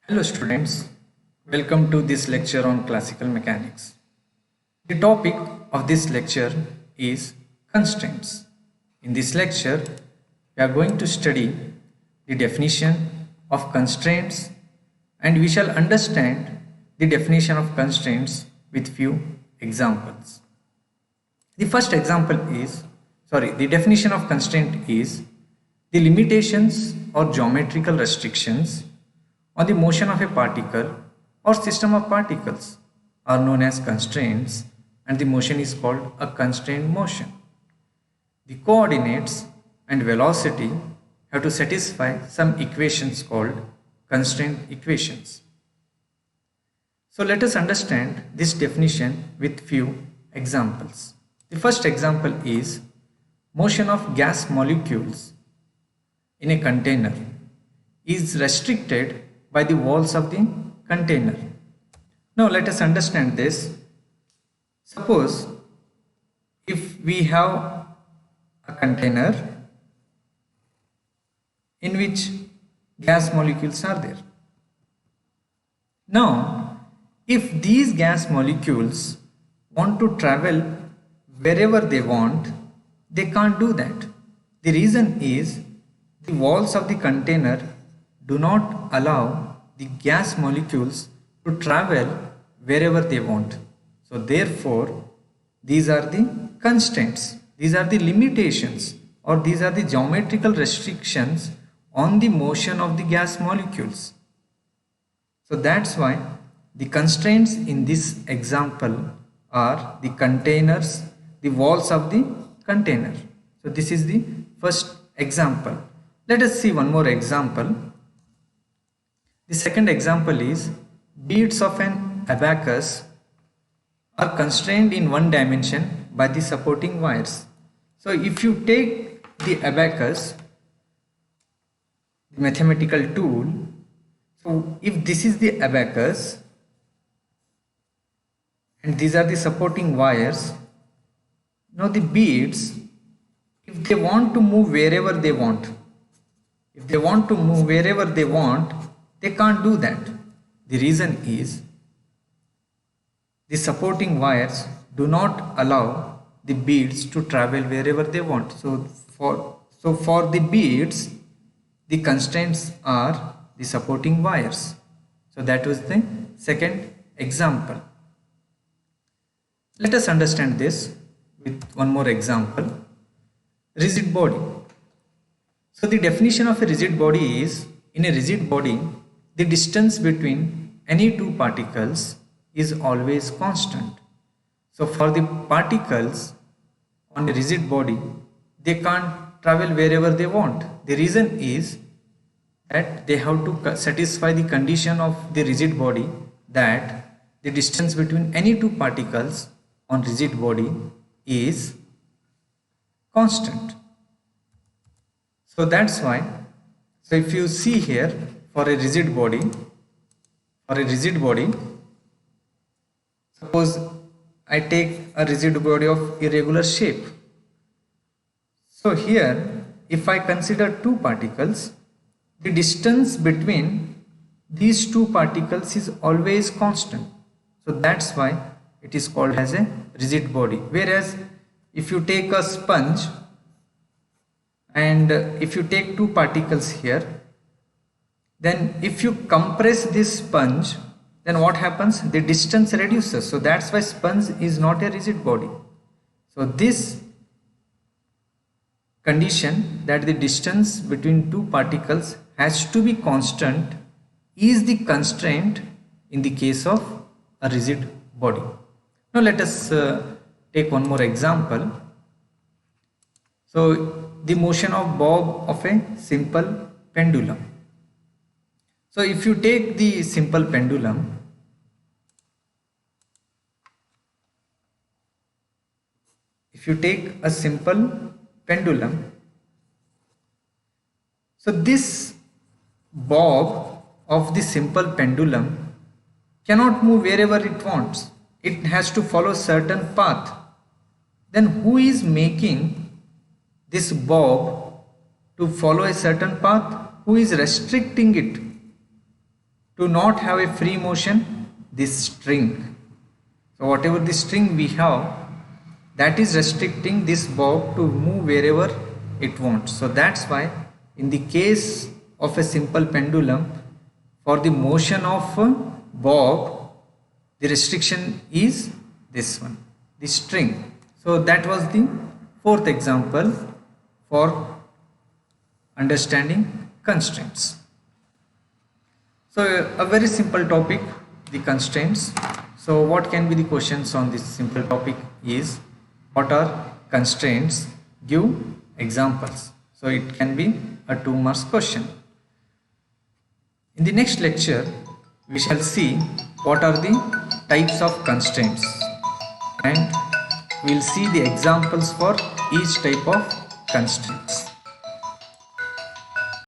Hello students, welcome to this lecture on classical mechanics. The topic of this lecture is constraints. In this lecture, we are going to study the definition of constraints and we shall understand the definition of constraints with few examples. The first example is, the definition of constraint is the limitations or geometrical restrictions on the motion of a particle or system of particles are known as constraints and the motion is called a constrained motion. The coordinates and velocity have to satisfy some equations called constraint equations. So let us understand this definition with few examples. The first example is motion of gas molecules in a container is restricted by the walls of the container. Now let us understand this. Suppose if we have a container in which gas molecules are there. Now if these gas molecules want to travel wherever they want, they can't do that. The reason is the walls of the container do not allow the gas molecules to travel wherever they want. So therefore, these are the constraints, these are the limitations, or these are the geometrical restrictions on the motion of the gas molecules. So that's why the constraints in this example are the containers, the walls of the container. So this is the first example. Let us see one more example. The second example is beads of an abacus are constrained in one dimension by the supporting wires. So if you take the abacus, the mathematical tool, so if this is the abacus and these are the supporting wires, now the beads, if they want to move wherever they want, they can't do that. The reason is the supporting wires do not allow the beads to travel wherever they want. So for the beads, the constraints are the supporting wires. So that was the second example. Let us understand this with one more example. Rigid body. So the definition of a rigid body is, in a rigid body, the distance between any two particles is always constant. So for the particles on a rigid body, they can't travel wherever they want. The reason is that they have to satisfy the condition of the rigid body that the distance between any two particles on rigid body is constant. So that's why, so if you see here, for a rigid body, suppose I take a rigid body of irregular shape. So here, if I consider two particles, the distance between these two particles is always constant. So that's why it is called as a rigid body. Whereas if you take a sponge and if you take two particles here, then if you compress this sponge, then what happens? The distance reduces. So that's why sponge is not a rigid body. So this condition that the distance between two particles has to be constant is the constraint in the case of a rigid body. Now let us take one more example. So the motion of bob of a simple pendulum. So if you take the simple pendulum, so this bob of the simple pendulum cannot move wherever it wants. It has to follow certain path. Then who is making this bob to follow a certain path? Who is restricting it to not have a free motion, this string. So whatever the string we have, that is restricting this bob to move wherever it wants. So that's why in the case of a simple pendulum, for the motion of bob, the restriction is this one, the string. So that was the fourth example for understanding constraints. So a very simple topic, the constraints. So what can be the questions on this simple topic is, what are constraints? Give examples. So it can be a 2 marks question. In the next lecture, we shall see what are the types of constraints, and we will see the examples for each type of constraints.